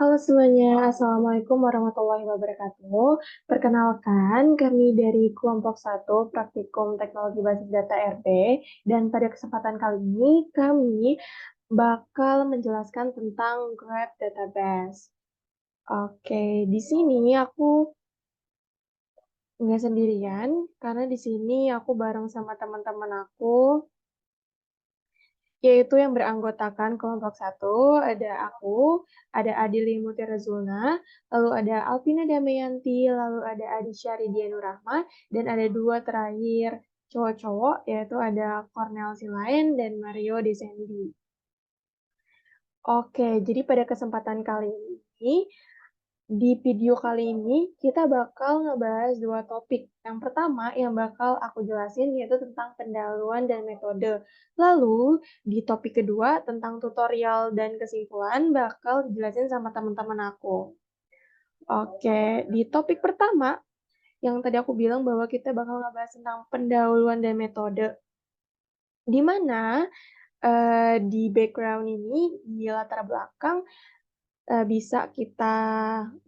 Halo semuanya, Assalamualaikum warahmatullahi wabarakatuh. Perkenalkan, kami dari kelompok 1 Praktikum Teknologi Basis Data RT, dan pada kesempatan kali ini kami bakal menjelaskan tentang Graph Database. Oke, di sini aku nggak sendirian, karena di sini aku bareng sama teman-teman aku, yaitu yang beranggotakan kelompok 1, ada aku, ada Adili Mutiara Zulna, lalu ada Alvina Damayanti, lalu ada Adisha Ridhianu Rahma, dan ada 2 terakhir cowok-cowok, yaitu ada Cornel Silain dan Mario Desendi. Oke, jadi pada kesempatan kali ini, di video kali ini kita bakal ngebahas 2 topik. Yang pertama yang bakal aku jelasin yaitu tentang pendahuluan dan metode. Lalu di topik kedua tentang tutorial dan kesimpulan bakal dijelasin sama teman-teman aku. Oke, di topik pertama yang tadi aku bilang bahwa kita bakal ngebahas tentang pendahuluan dan metode. Di mana di background ini, di latar belakang bisa kita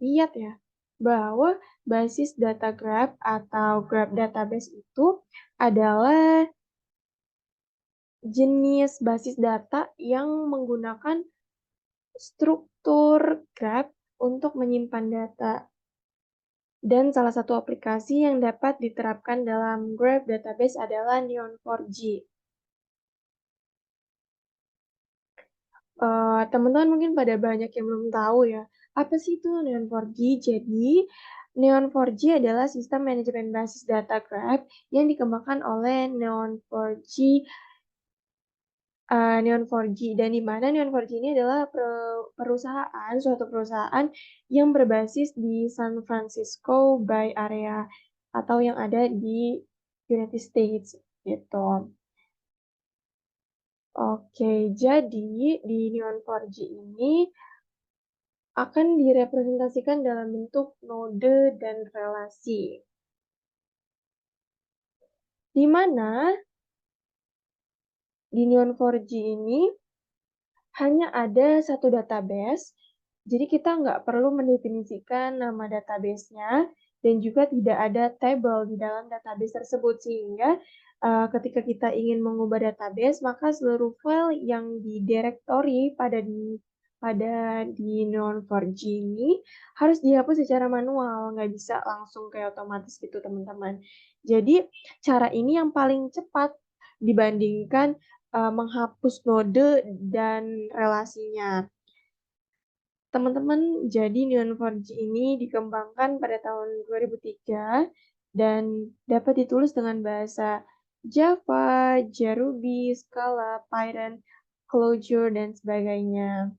lihat ya, bahwa basis data graph atau graph database itu adalah jenis basis data yang menggunakan struktur graph untuk menyimpan data. Dan salah satu aplikasi yang dapat diterapkan dalam graph database adalah Neon4j. Teman-teman mungkin pada banyak yang belum tahu ya, apa sih itu Neon4j? Jadi, Neon4j adalah sistem manajemen basis data graph yang dikembangkan oleh Neon4j, dan di mana Neon4j ini adalah suatu perusahaan yang berbasis di San Francisco Bay Area atau yang ada di United States gitu. Oke, jadi di Neon4j ini akan direpresentasikan dalam bentuk node dan relasi, di mana di Neon4j ini hanya ada satu database, jadi kita nggak perlu mendefinisikan nama database-nya, dan juga tidak ada tabel di dalam database tersebut, sehingga ketika kita ingin mengubah database, maka seluruh file yang di directory di Neon4j ini harus dihapus secara manual, nggak bisa langsung kayak otomatis gitu teman-teman. Jadi cara ini yang paling cepat dibandingkan menghapus node dan relasinya. Teman-teman, jadi Neon4j ini dikembangkan pada tahun 2003 dan dapat ditulis dengan bahasa Java, JRuby, Scala, Python, Clojure, dan sebagainya.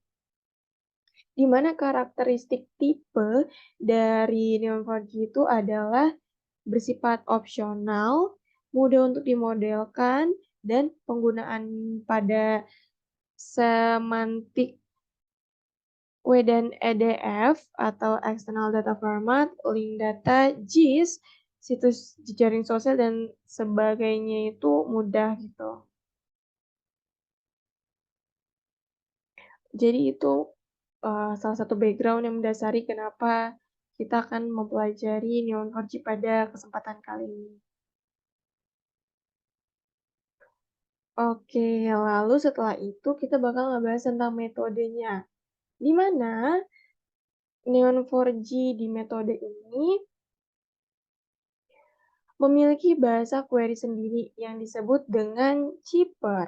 Di mana karakteristik tipe dari Neon4j itu adalah bersifat opsional, mudah untuk dimodelkan, dan penggunaan pada semantik W dan EDF atau External Data Format, Link Data, JIS, situs jejaring sosial, dan sebagainya itu mudah gitu. Jadi itu salah satu background yang mendasari kenapa kita akan mempelajari Neon4j pada kesempatan kali ini. Oke, lalu setelah itu kita bakal ngebahas tentang metodenya. Di mana Neon4j di metode ini memiliki bahasa query sendiri yang disebut dengan Chipper.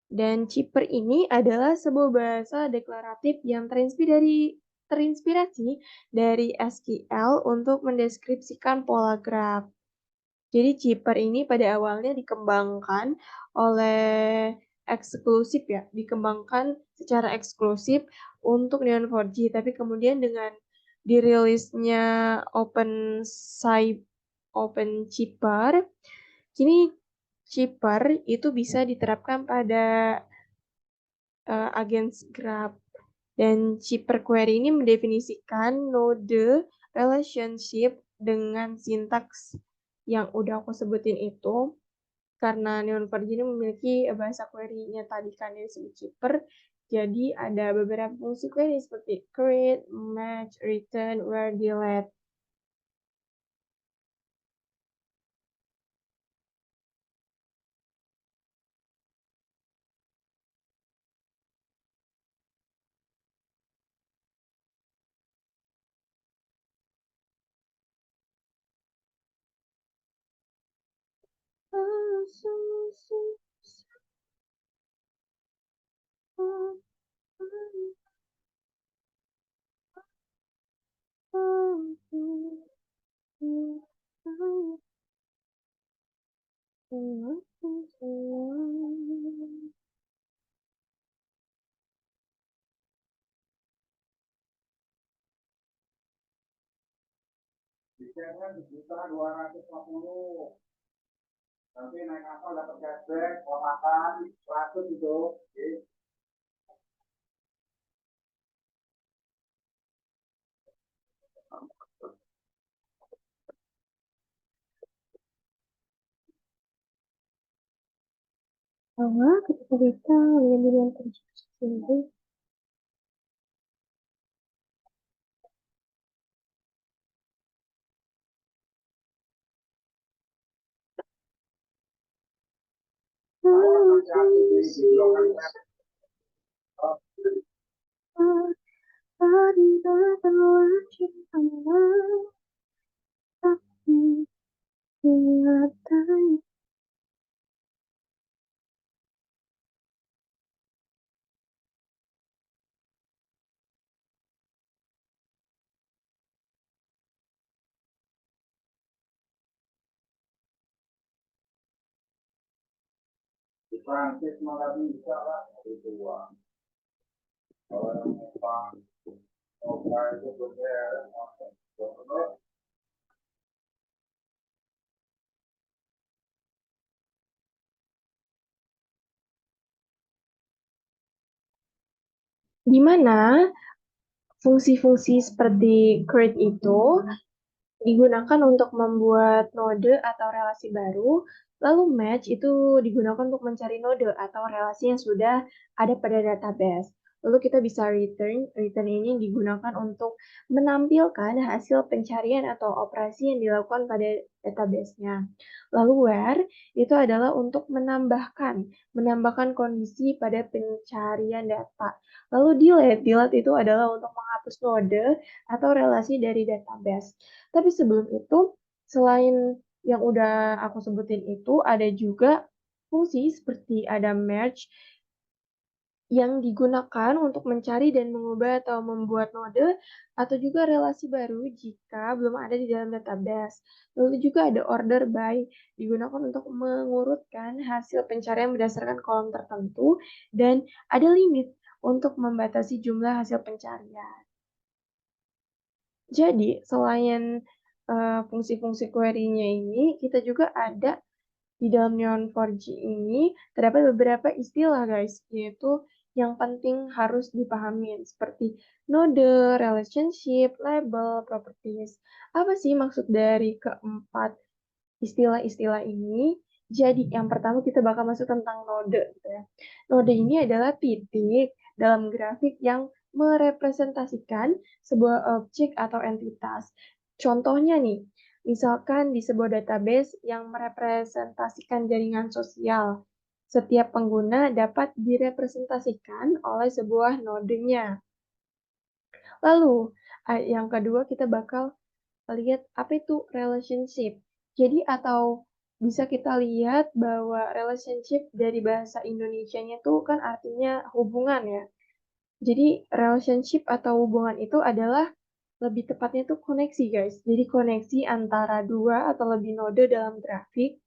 Dan Chipper ini adalah sebuah bahasa deklaratif yang terinspirasi dari SQL untuk mendeskripsikan pola graf. Jadi Chipper ini pada awalnya dikembangkan dikembangkan secara eksklusif untuk Neon4j, tapi kemudian dengan dirilisnya Open Chipper, kini Chipper itu bisa diterapkan pada Agents Graph. Dan Chipper Query ini mendefinisikan node relationship dengan sintaks yang udah aku sebutin itu. Karena Neon4j ini memiliki bahasa query-nya tadi kan yang disebut Chipper, Jadi ada beberapa fungsi query seperti create, match, return, where, delete. Nanti naik kapal dapat cashback, kalau makan 100 itu. Bahwa ketika kita melihat yang terjadi, Di Prancis malah bisa lah itu uang. Kalau yang mau itu bener. di mana fungsi-fungsi seperti create itu digunakan untuk membuat node atau relasi baru, lalu match itu digunakan untuk mencari node atau relasi yang sudah ada pada database. Lalu kita bisa return ini digunakan untuk menampilkan hasil pencarian atau operasi yang dilakukan pada database-nya. Lalu where itu adalah untuk menambahkan kondisi pada pencarian data. Lalu delete itu adalah untuk menghapus node atau relasi dari database. Tapi sebelum itu, selain yang udah aku sebutin itu, ada juga fungsi seperti ada merge yang digunakan untuk mencari dan mengubah atau membuat node atau juga relasi baru jika belum ada di dalam database. Lalu juga ada order by, digunakan untuk mengurutkan hasil pencarian berdasarkan kolom tertentu dan ada limit untuk membatasi jumlah hasil pencarian. Jadi, selain fungsi-fungsi query-nya ini, kita juga ada di dalam Neon4j ini terdapat beberapa istilah guys, yaitu yang penting harus dipahamin seperti node, relationship, label, properties. Apa sih maksud dari keempat istilah-istilah ini? Jadi, yang pertama kita bakal masuk tentang node gitu ya. Node ini adalah titik dalam grafik yang merepresentasikan sebuah objek atau entitas. Contohnya nih, misalkan di sebuah database yang merepresentasikan jaringan sosial, setiap pengguna dapat direpresentasikan oleh sebuah nodenya. Lalu, yang kedua kita bakal lihat apa itu relationship. Jadi atau bisa kita lihat bahwa relationship dari bahasa Indonesianya itu kan artinya hubungan ya. Jadi relationship atau hubungan itu adalah lebih tepatnya itu koneksi guys. Jadi koneksi antara dua atau lebih node dalam grafik.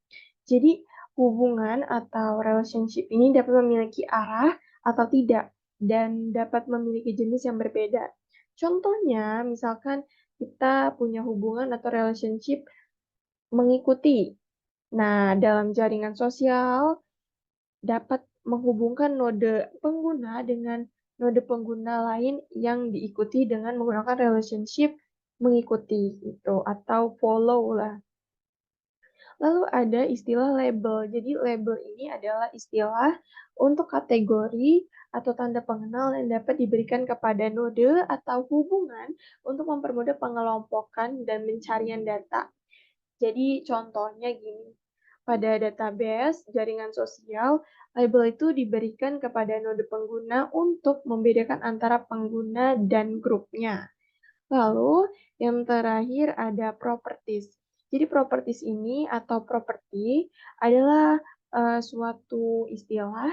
Jadi hubungan atau relationship ini dapat memiliki arah atau tidak dan dapat memiliki jenis yang berbeda. Contohnya, misalkan kita punya hubungan atau relationship mengikuti. Nah, dalam jaringan sosial dapat menghubungkan node pengguna dengan node pengguna lain yang diikuti dengan menggunakan relationship mengikuti itu atau follow lah. Lalu ada istilah label. Jadi label ini adalah istilah untuk kategori atau tanda pengenal yang dapat diberikan kepada node atau hubungan untuk mempermudah pengelompokan dan pencarian data. Jadi contohnya gini, pada database jaringan sosial, label itu diberikan kepada node pengguna untuk membedakan antara pengguna dan grupnya. Lalu yang terakhir ada properties. Jadi properties ini atau property adalah suatu istilah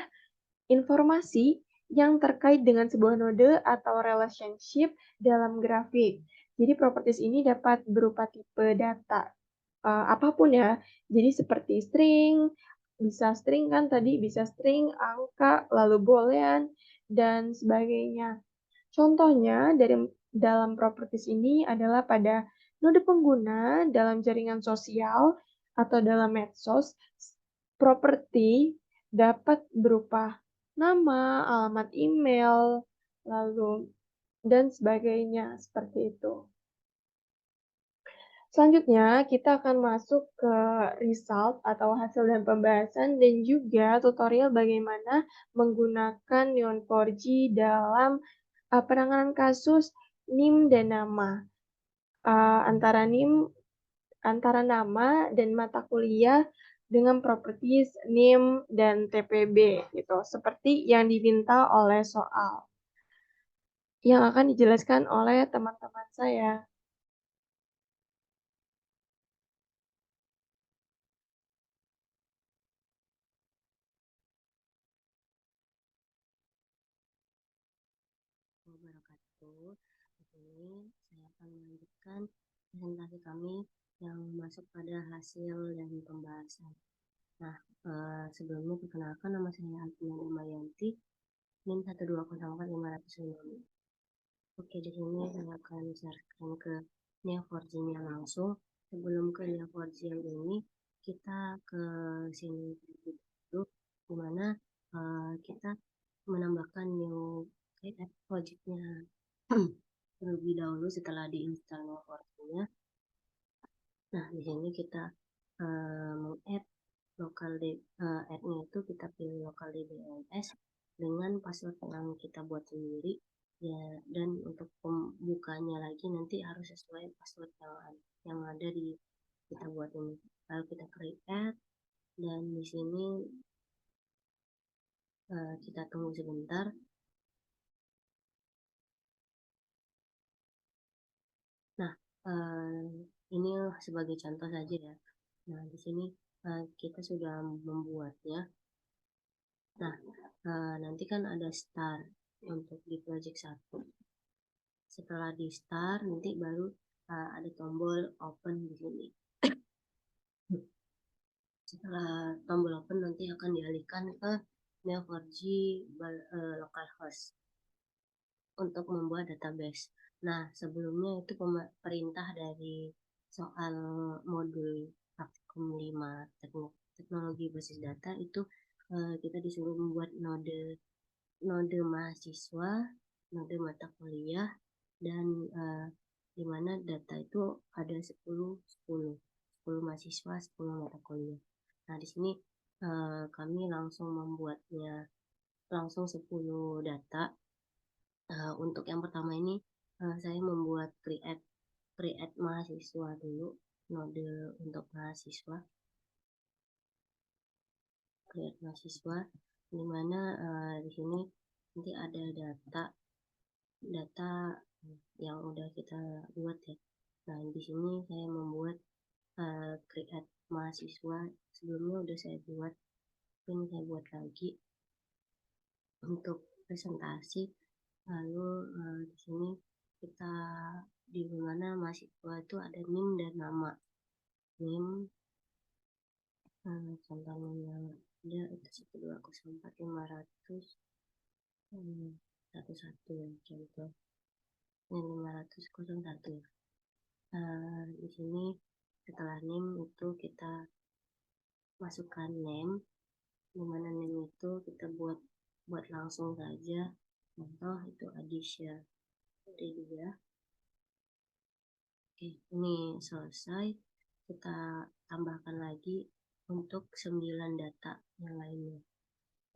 informasi yang terkait dengan sebuah node atau relationship dalam grafik. Jadi properties ini dapat berupa tipe data apapun ya. Jadi seperti string, bisa string kan tadi, bisa string, angka, lalu boolean, dan sebagainya. Contohnya dalam properties ini adalah pada node pengguna dalam jaringan sosial atau dalam medsos, properti dapat berupa nama, alamat email, lalu dan sebagainya seperti itu. Selanjutnya, kita akan masuk ke result atau hasil dan pembahasan dan juga tutorial bagaimana menggunakan Neon4j dalam penanganan kasus NIM dan nama. Antara NIM, antara nama dan mata kuliah dengan properties NIM dan TPB gitu, seperti yang diminta oleh soal yang akan dijelaskan oleh teman-teman saya. Wabarakatuh. Di sini saya akan melanjutkan presentasi kami yang masuk pada hasil dan pembahasan. Nah, sebelumnya perkenalkan nama saya Alvina Damayanti, NIM 1204505. Oke, di sini saya akan sharekan ke Neo4j-nya langsung. Sebelum ke Neo4j yang ini, kita ke sini dulu, di mana kita menambahkan new create project-nya terlebih dahulu setelah diinstal Neo4j-nya. Nah, di sini kita meng-add local add-nya itu kita pilih local DBMS dengan password yang kita buat sendiri ya, dan untuk pembukanya lagi nanti harus sesuai password yang ada di kita buat ini. Lalu kita create dan di sini kita tunggu sebentar. Nah, ini sebagai contoh saja ya. Nah, di sini kita sudah membuatnya. Nah, nanti kan ada start untuk di project 1. Setelah di start, nanti baru ada tombol open di sini. Setelah tombol open nanti akan dialihkan ke Neo4j localhost untuk membuat database. Nah, sebelumnya itu perintah dari soal modul praktikum 5 teknologi basis data itu kita disuruh membuat node mahasiswa, node mata kuliah, dan di mana data itu ada 10 mahasiswa, 10 mata kuliah. Nah, di sini kami langsung membuatnya langsung 10 data. Untuk yang pertama ini saya membuat create mahasiswa dulu, node untuk mahasiswa. Create mahasiswa di mana di sini nanti ada data yang udah kita buat ya. Nah, di sini saya membuat create mahasiswa, sebelumnya udah saya buat, ini saya buat lagi untuk presentasi. Lalu di sini kita di mana mahasiswa itu ada NIM dan nama. NIM contohnya ada itu 1204500 11 ya, contoh ini 501. Di sini setelah NIM itu kita masukkan name, dimana name itu kita buat langsung saja, contoh itu Adisha. Jadi dia oke, ini selesai. kita tambahkan lagi untuk 9 data yang lainnya.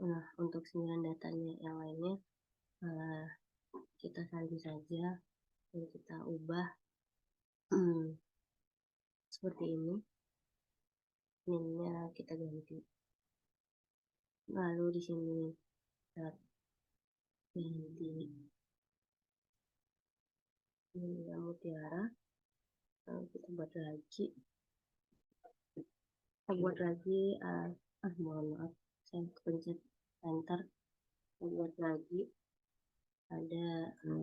Nah, untuk 9 datanya yang lainnya kita salin saja dan kita ubah seperti ini. Name-nya kita ganti. Lalu di sini kita ganti ini mutiara. Lalu kita buat lagi. Mohon maaf, saya pencet enter. Kita buat lagi. Ada 1,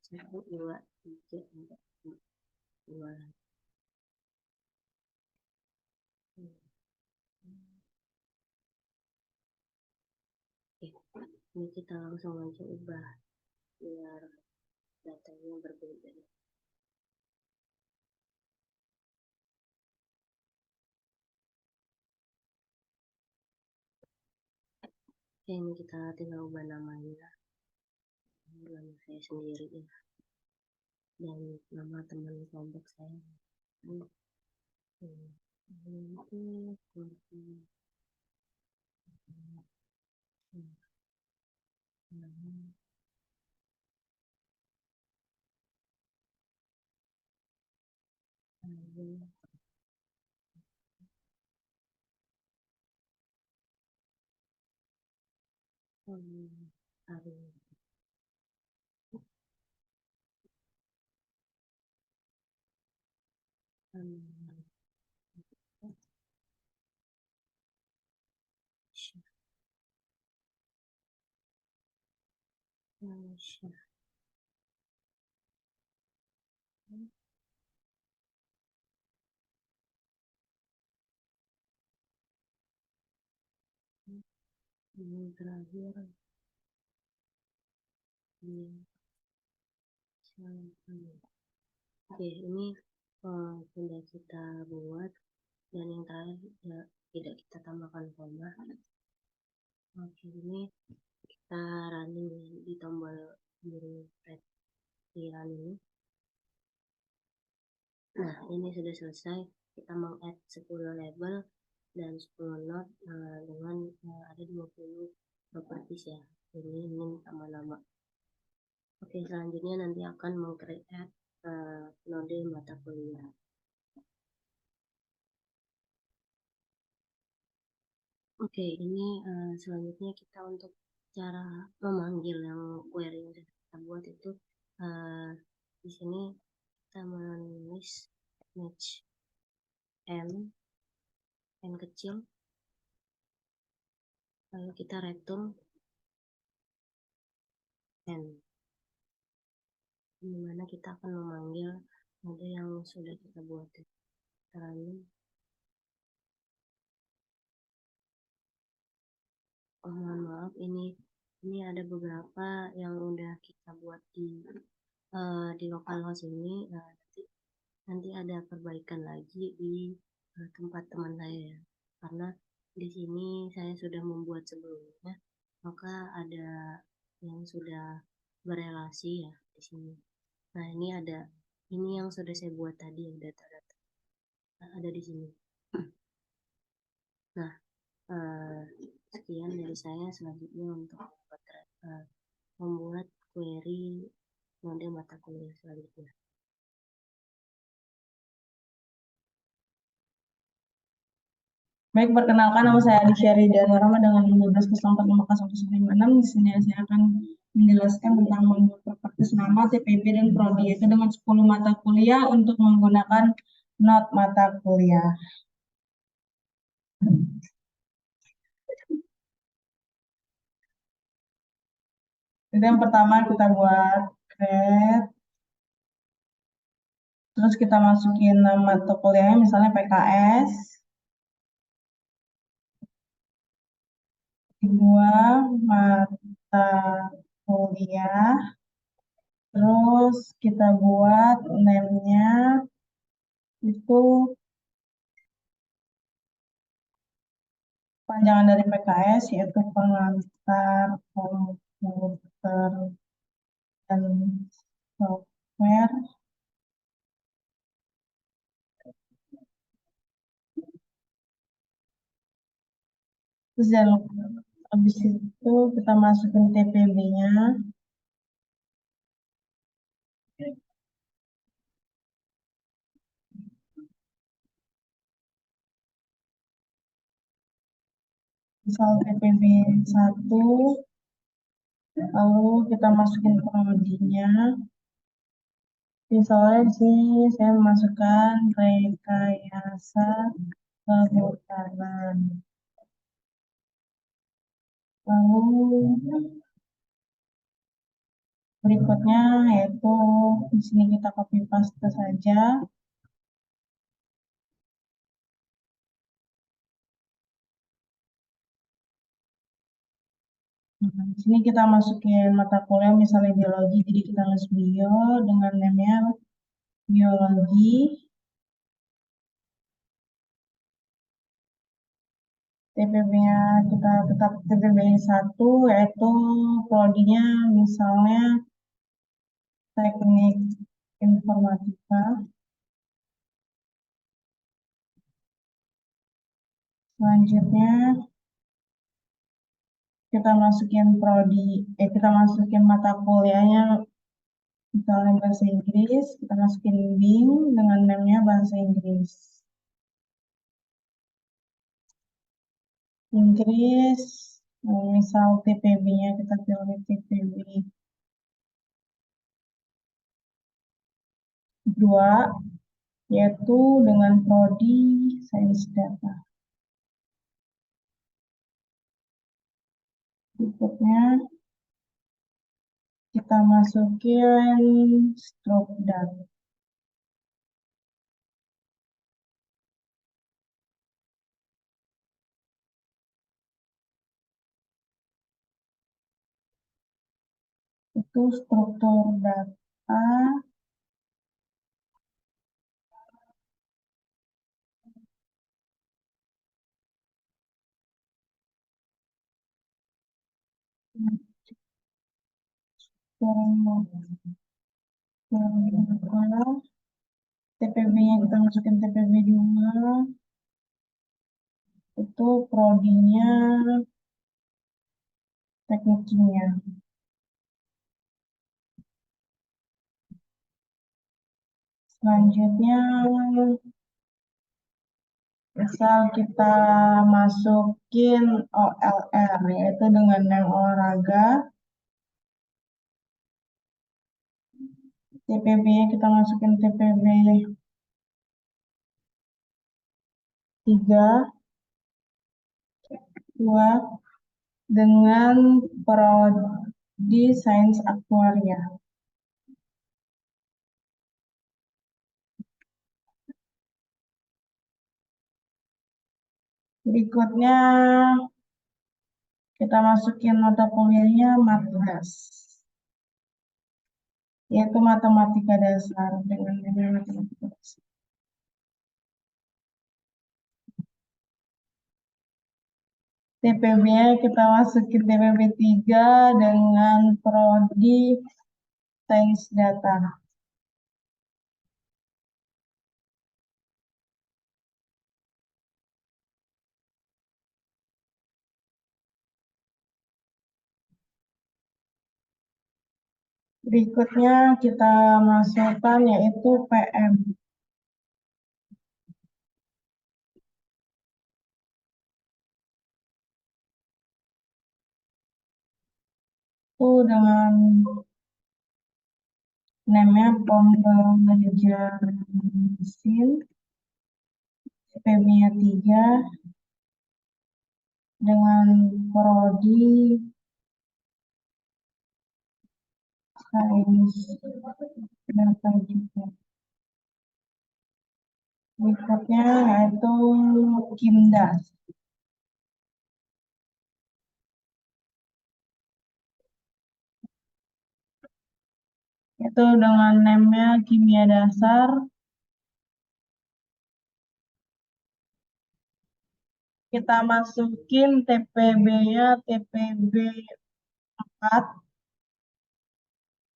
2, 3, 4, 5, 2. Oke, ini kita langsung aja ubah biar datanya berbeda. Oke, ini kita tinggal ubah namanya. Nama saya sendiri ya, dan nama teman kelompok saya. Ini terakhir oke, ini sudah kita buat, dan yang terakhir ya, tidak kita tambahkan koma. Oke, ini kita running di tombol biru red di running. Nah, ini sudah selesai. Kita meng-add 10 label dan 10 node dengan ada 20 properties ya. Ini sama nama. Oke, selanjutnya nanti akan meng-create node mata kuliah. Oke, ini selanjutnya kita untuk cara memanggil yang query yang sudah kita buat itu di sini kita menulis match n kecil, lalu kita return n, dimana kita akan memanggil node yang sudah kita buat. Mohon maaf, ini ada beberapa yang udah kita buat di localhost ini. Nanti ada perbaikan lagi di tempat teman saya, karena di sini saya sudah membuat sebelumnya, maka ada yang sudah berelasi ya di sini. Nah, ini yang sudah saya buat tadi, yang data-data ada di sini. Nah, sekian dari saya. Selanjutnya untuk membuat query node mata kuliah selanjutnya. Baik, perkenalkan nama saya Adi Syahridan Rama dengan 15045156. Di sini saya akan menjelaskan tentang membuat properties nama, TPB, dan prodi, yaitu dengan 10 mata kuliah untuk menggunakan not mata kuliah. Jadi yang pertama kita buat create, terus kita masukin nama mata kuliahnya, misalnya PKS. Kedua, mata kuliah. Terus kita buat name-nya itu panjangan dari PKS, yaitu pengantar komputer dan software. Terus jangan lupa, habis itu kita masukin TPB-nya. Misal TPB 1, lalu kita masukin prodinya. Misalnya di sini saya memasukkan rekayasa kehutanan. Lalu berikutnya yaitu di sini kita copy paste saja. Nah, di sini kita masukin mata kuliah misalnya biologi, jadi kita nulis bio dengan namanya biologi. TPB-nya kita tetap TPB 1, yaitu prodinya misalnya teknik informatika. Selanjutnya kita masukin mata kuliahnya misalnya bahasa Inggris, kita masukin BIM dengan namanya bahasa Inggris. Misal TPB-nya kita pilih TPB 2, yaitu dengan prodi Sains Data. Berikutnya kita masukin strukdat. Itu struktur data. TPB-nya kita masukin TPB 2. Itu prodinya teknik kimia. Selanjutnya misal kita masukin OLR, yaitu dengan nama olahraga. TPB-nya kita masukin TPB 3, 2 dengan prodi Sains Aktuaria. Berikutnya kita masukin mata kuliahnya Matdas, yaitu matematika dasar dengan nama matematika dasar. TPB-nya kita masukin TPB 3 dengan prodi Sains Data. Berikutnya kita masukkan yaitu PM. Itu dengan namanya pembelajaran mesin, TPB-nya 3 dengan prodi Sains Data juga. Berikutnya yaitu Kimdas. Itu dengan namanya kimia dasar. Kita masukin TPB-nya TPB 4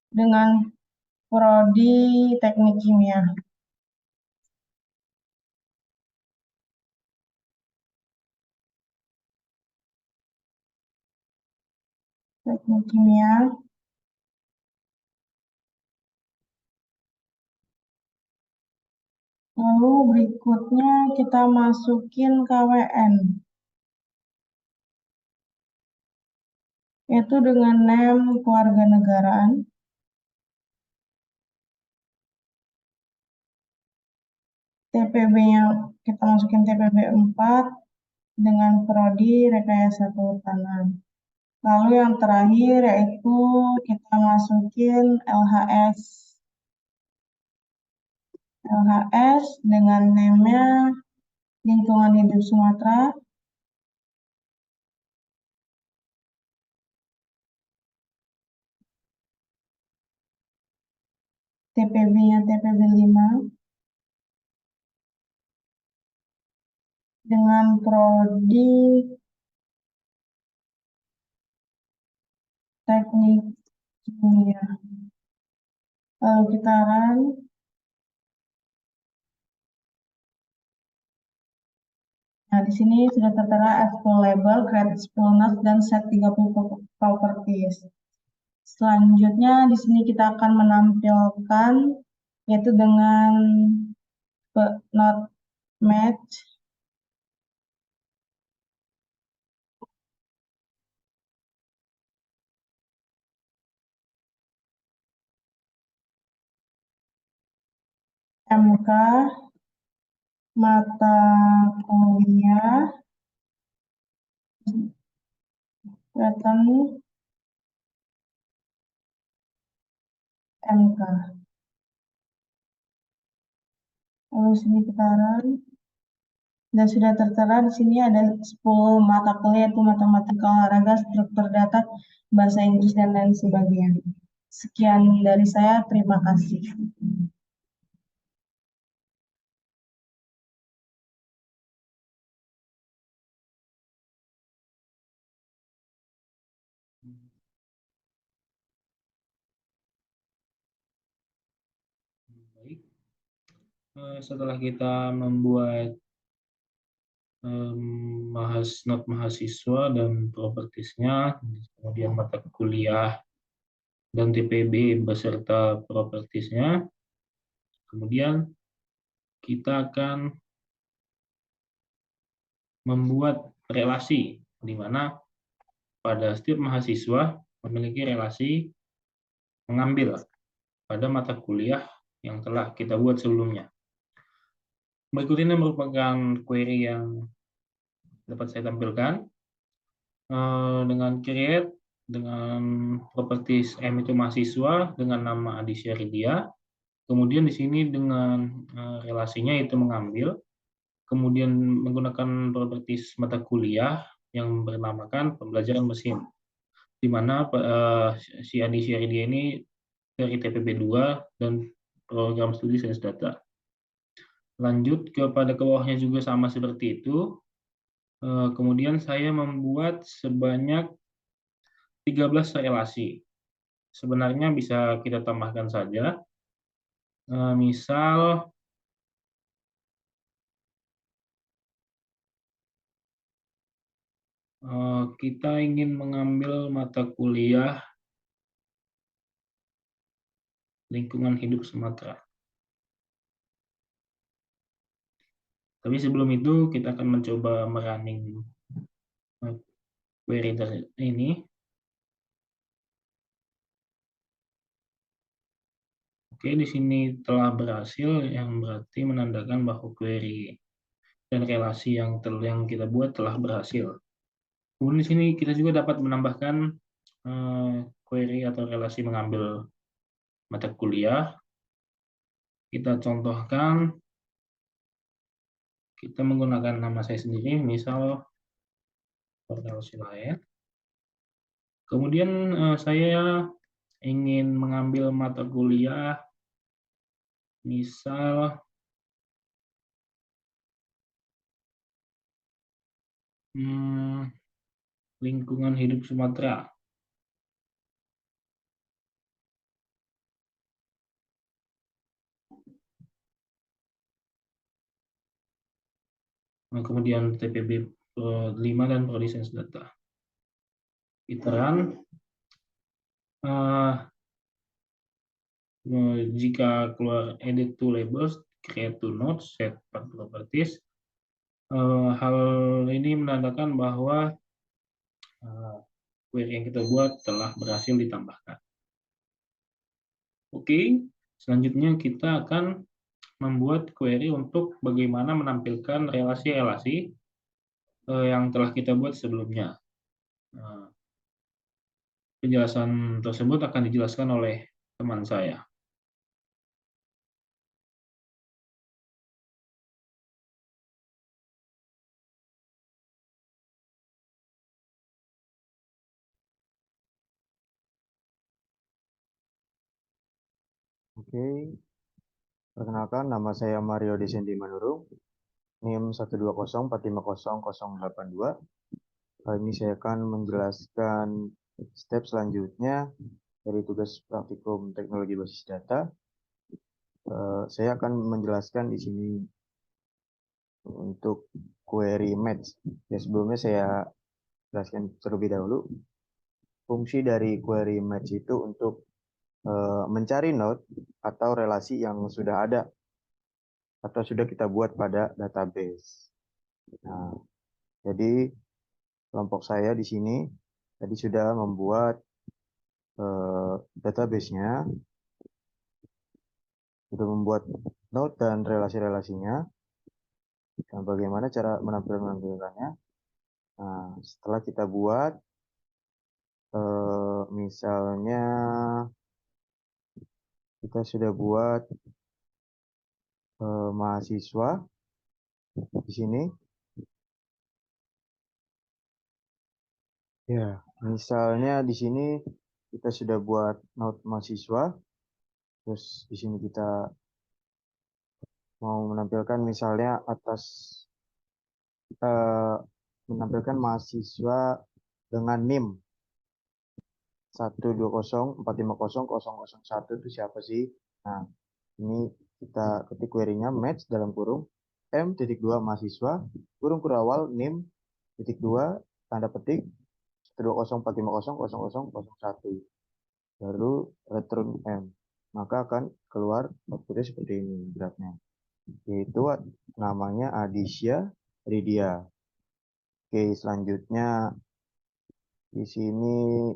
dengan prodi teknik kimia. teknik kimia. Lalu berikutnya kita masukin KWN, yaitu dengan NEM kewarganegaraan. TPB-nya kita masukin TPB 4 dengan prodi rekayasa kehutanan. Lalu yang terakhir yaitu kita masukin LHS. LHS dengan NEM-nya lingkungan hidup Sumatera. TPB-nya TPB 5 dengan prodi teknik kimia. Lalu kita run. Nah, di sini sudah tertera full label, create fullness, dan set 30 properties. Selanjutnya di sini kita akan menampilkan yaitu dengan not match. MK mata kuliah pattern MK. Lalu sini kita run. Dan sudah tertera di sini ada 10 mata kuliah, yaitu matematika, olahraga, struktur data, bahasa Inggris, dan lain sebagainya. Sekian dari saya, terima kasih. Baik. Setelah kita membuat not mahasiswa dan propertisnya, kemudian mata kuliah dan TPB beserta propertisnya, kemudian kita akan membuat relasi di mana pada setiap mahasiswa memiliki relasi mengambil pada mata kuliah yang telah kita buat sebelumnya. Berikut ini merupakan query yang dapat saya tampilkan dengan create dengan properties M itu mahasiswa dengan nama Adi Syaridia. Kemudian di sini dengan relasinya itu mengambil, kemudian menggunakan properties mata kuliah yang bernamakan pembelajaran mesin, di mana si Adi Syaridia ini dari TPB 2 dan program studi sains data. Lanjut kepada ke bawahnya juga sama seperti itu. Kemudian saya membuat sebanyak 13 relasi. Sebenarnya bisa kita tambahkan saja. Misal kita ingin mengambil mata kuliah lingkungan hidup Sumatera. Tapi sebelum itu kita akan mencoba merunning query ini. Oke, di sini telah berhasil, yang berarti menandakan bahwa query dan relasi yang kita buat telah berhasil. Kemudian di sini kita juga dapat menambahkan query atau relasi mengambil mata kuliah. Kita contohkan, kita menggunakan nama saya sendiri, misal relasi lain. Kemudian saya ingin mengambil mata kuliah, misal lingkungan hidup Sumatera. Kemudian TPB 5 dan Prodi Sains Data. Kita run. eh, jika keluar edit to labels, create to nodes, set properties, hal ini menandakan bahwa query yang kita buat telah berhasil ditambahkan. Oke, selanjutnya kita akan membuat query untuk bagaimana menampilkan relasi-relasi yang telah kita buat sebelumnya. Penjelasan tersebut akan dijelaskan oleh teman saya. Oke, perkenalkan nama saya Mario Desendi Manurung, NIM 120450082. Kali ini saya akan menjelaskan step selanjutnya dari tugas praktikum teknologi basis data. Saya akan menjelaskan di sini untuk query match. Ya, sebelumnya saya jelaskan terlebih dahulu. Fungsi dari query match itu untuk mencari node atau relasi yang sudah ada atau sudah kita buat pada database. Nah, jadi kelompok saya di sini tadi sudah membuat database-nya, sudah membuat node dan relasi-relasinya, dan bagaimana cara menampilkannya. Nah, setelah kita buat, misalnya kita sudah buat mahasiswa di sini. Ya, misalnya di sini kita sudah buat node mahasiswa, terus di sini kita mau menampilkan misalnya atas menampilkan mahasiswa dengan NIM 120450001 itu siapa sih? Nah, ini kita ketik query-nya match dalam kurung M.2 mahasiswa kurung awal NIM (2) tanda petik 120450001 lalu return M, maka akan keluar outputnya seperti ini grafnya, yaitu namanya Adisya Ridia. Oke, selanjutnya di sini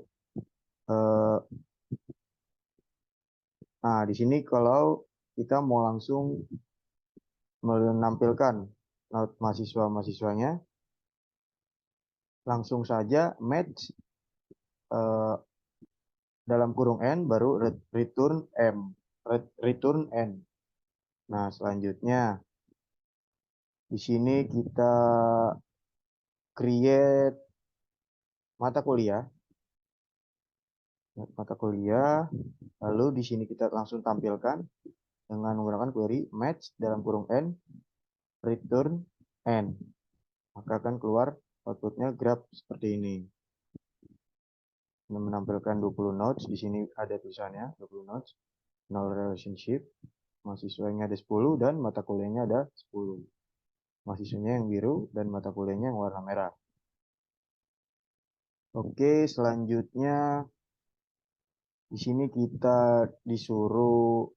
nah di sini kalau kita mau langsung menampilkan node mahasiswa-mahasiswanya, langsung saja match dalam kurung N baru return N. Nah, selanjutnya di sini kita create mata kuliah, lalu di sini kita langsung tampilkan dengan menggunakan query match dalam kurung N return N, maka akan keluar outputnya graph seperti ini. Menampilkan 20 nodes, di sini ada tulisannya 20 nodes, null relationship, mahasiswanya ada 10 dan mata kuliahnya ada 10. Mahasiswanya yang biru dan mata kuliahnya yang warna merah. Oke, selanjutnya di sini kita disuruh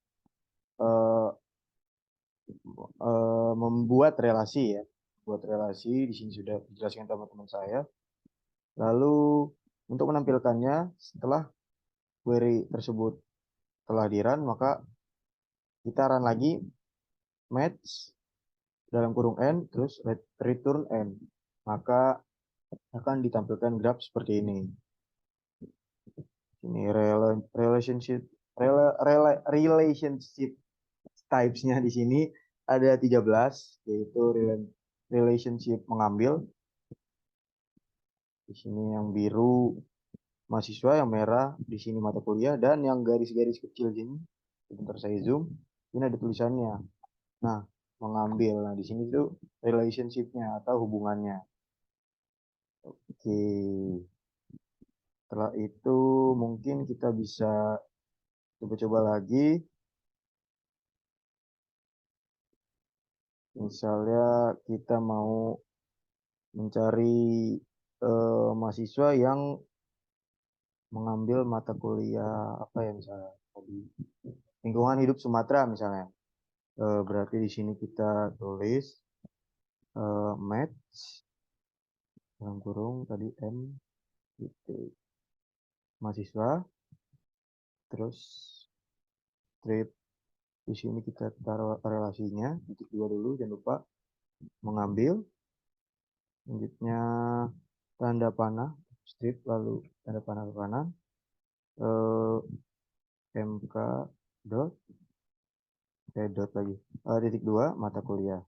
membuat relasi ya. Buat relasi di sini sudah dijelaskan teman-teman saya. Lalu untuk menampilkannya setelah query tersebut telah di-run, maka kita run lagi match dalam kurung N terus return N, maka akan ditampilkan graph seperti ini. Ini relationship types-nya di sini ada 13, yaitu relationship mengambil. Di sini yang biru mahasiswa, yang merah di sini mata kuliah, dan yang garis-garis kecil sini, sebentar saya zoom, ini ada tulisannya. Nah, mengambil. Nah, di sini tuh relationship-nya atau hubungannya. Oke. Setelah itu mungkin kita bisa coba-coba lagi. Misalnya kita mau mencari mahasiswa yang mengambil mata kuliah apa ya misalnya tadi lingkungan hidup Sumatera misalnya. Berarti di sini kita tulis match dalam kurung tadi M gitu mahasiswa, terus strip di sini kita taruh relasinya titik 2 dulu, jangan lupa mengambil. Selanjutnya tanda panah strip, lalu tanda panah ke kanan, MK dot dot lagi titik 2 mata kuliah.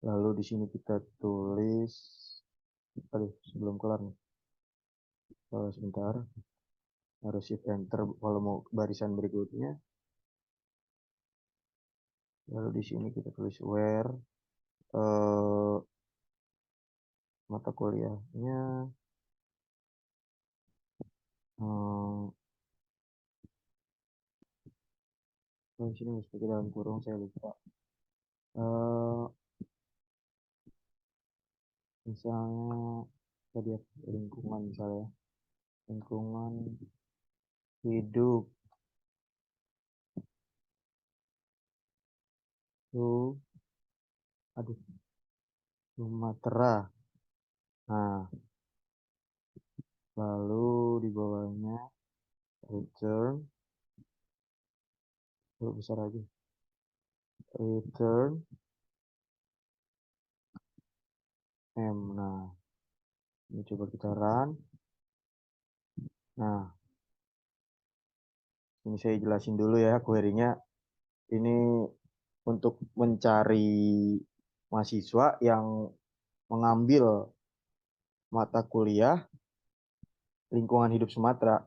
Lalu di sini kita tulis, sebelum kelar nih, sebentar, harus shift enter kalau mau barisan berikutnya. Lalu di sini kita tulis where mata kuliahnya di sini mesti dalam kurung, saya lupa. Misalnya tadi lingkungan, misalnya lingkungan hidup Sumatera. Nah, lalu di bawahnya return, besar aja, return M. Nah, ini coba kita run. Nah, ini saya jelasin dulu ya query-nya. Ini untuk mencari mahasiswa yang mengambil mata kuliah lingkungan hidup Sumatera.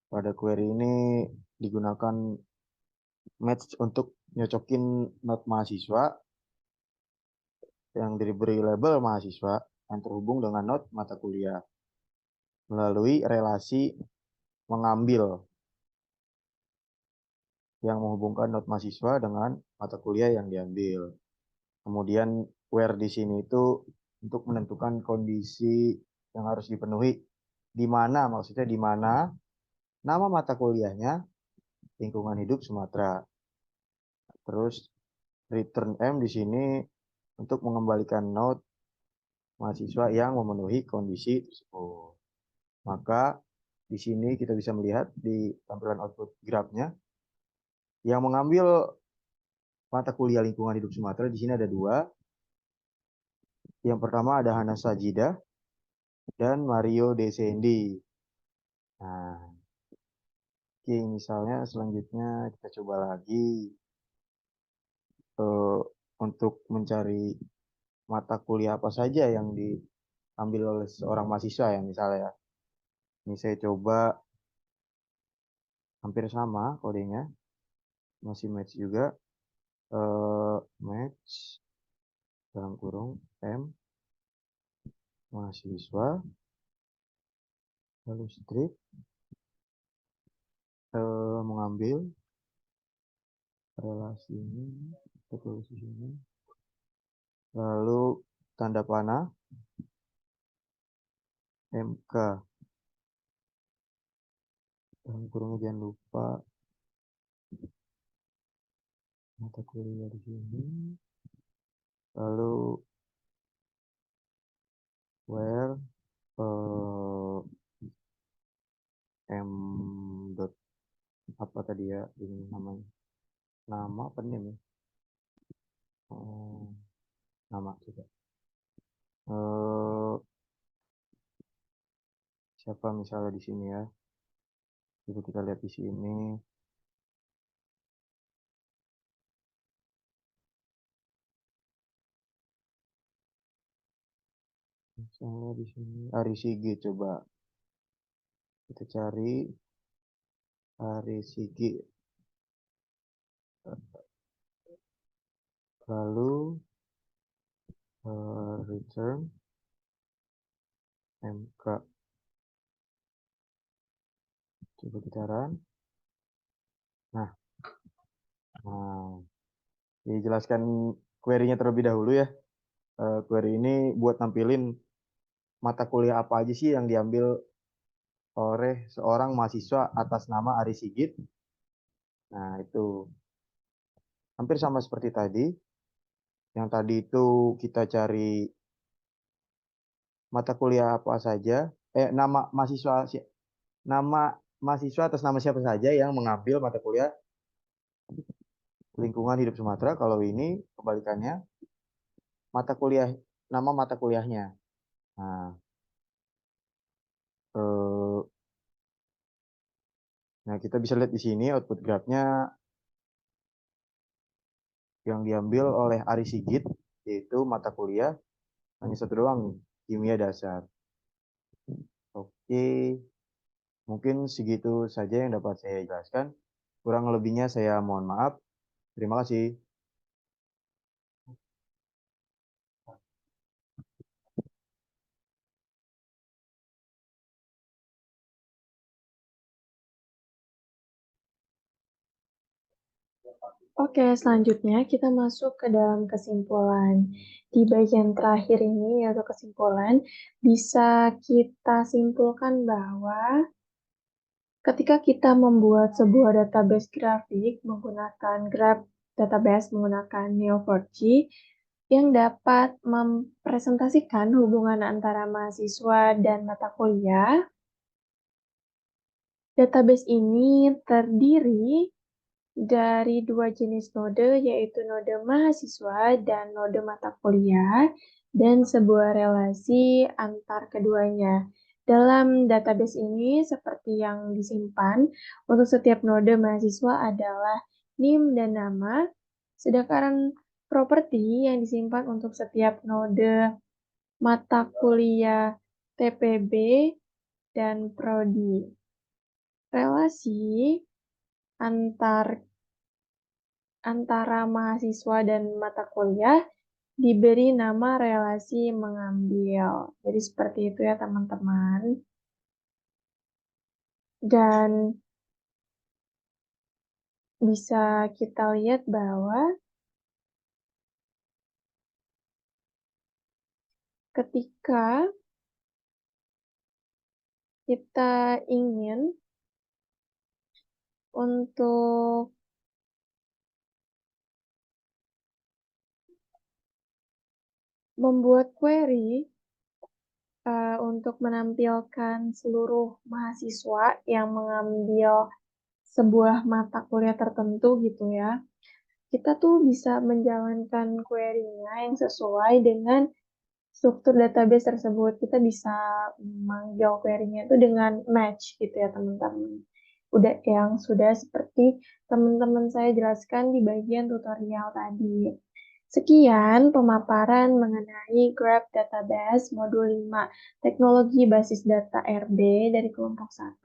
Pada query ini digunakan match untuk nyocokin not mahasiswa yang diberi label mahasiswa yang terhubung dengan not mata kuliah melalui relasi mengambil yang menghubungkan not mahasiswa dengan mata kuliah yang diambil. Kemudian where di sini itu untuk menentukan kondisi yang harus dipenuhi, di mana, maksudnya di mana nama mata kuliahnya lingkungan hidup Sumatera. Terus return M di sini untuk mengembalikan note mahasiswa yang memenuhi kondisi tersebut. Maka di sini kita bisa melihat di tampilan output graph-nya yang mengambil mata kuliah lingkungan hidup Sumatera di sini ada 2. Yang pertama ada Hana Sajidah dan Mario Desendi. Nah, oke, misalnya selanjutnya kita coba lagi untuk mencari mata kuliah apa saja yang diambil oleh seorang mahasiswa ya misalnya. Ini saya coba hampir sama kodenya, masih match juga, match dalam kurung M mahasiswa, lalu strip mengambil relasi ini, kita tulis di sini, lalu tanda panah MK dalam kurungnya, jangan lupa mata kuliah di sini, lalu where M dot apa tadi ya, ini namanya nama apa nih, nama juga siapa misalnya di sini ya, itu kita lihat di sini. Misalnya di sini Ari Sigi, coba kita cari Ari Sigi, lalu return MK, coba kita run. Nah, dijelaskan query-nya terlebih dahulu ya. Query ini buat nampilin mata kuliah apa aja sih yang diambil oleh seorang mahasiswa atas nama Ari Sigit. Nah, itu hampir sama seperti tadi. Yang tadi itu kita cari mata kuliah apa saja, nama mahasiswa atas nama siapa saja yang mengambil mata kuliah lingkungan hidup Sumatera. Kalau ini kebalikannya, mata kuliah nama mata kuliahnya. Nah, eh, kita bisa lihat di sini output graph-nya yang diambil oleh Ari Sigit, yaitu mata kuliah hanya satu doang nih, kimia dasar. Oke, mungkin segitu saja yang dapat saya jelaskan. Kurang lebihnya saya mohon maaf. Terima kasih. Oke, selanjutnya kita masuk ke dalam kesimpulan. Di bagian terakhir ini, yaitu kesimpulan, bisa kita simpulkan bahwa ketika kita membuat sebuah database grafik menggunakan Graph Database menggunakan Neo4j yang dapat mempresentasikan hubungan antara mahasiswa dan mata kuliah, database ini terdiri dari dua jenis node, yaitu node mahasiswa dan node mata kuliah, dan sebuah relasi antar keduanya. Dalam database ini, seperti yang disimpan, untuk setiap node mahasiswa adalah NIM dan nama, sedangkan properti yang disimpan untuk setiap node mata kuliah TPB dan prodi. Relasi antara mahasiswa dan mata kuliah diberi nama relasi mengambil. Jadi seperti itu ya teman-teman. Dan bisa kita lihat bahwa ketika kita ingin untuk membuat query untuk menampilkan seluruh mahasiswa yang mengambil sebuah mata kuliah tertentu gitu ya, kita tuh bisa menjalankan query-nya yang sesuai dengan struktur database tersebut. Kita bisa manggil query-nya itu dengan match gitu ya teman-teman. Udah yang sudah seperti teman-teman saya jelaskan di bagian tutorial tadi. Sekian pemaparan mengenai Graph Database Modul 5 Teknologi Basis Data RB dari kelompok 1.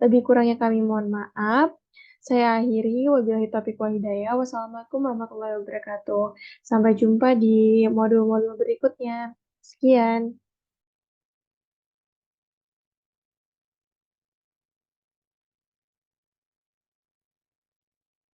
Lebih kurangnya kami mohon maaf. Saya akhiri, wabillahi taufiq wal hidayah. Wassalamualaikum warahmatullahi wabarakatuh. Sampai jumpa di modul-modul berikutnya. Sekian.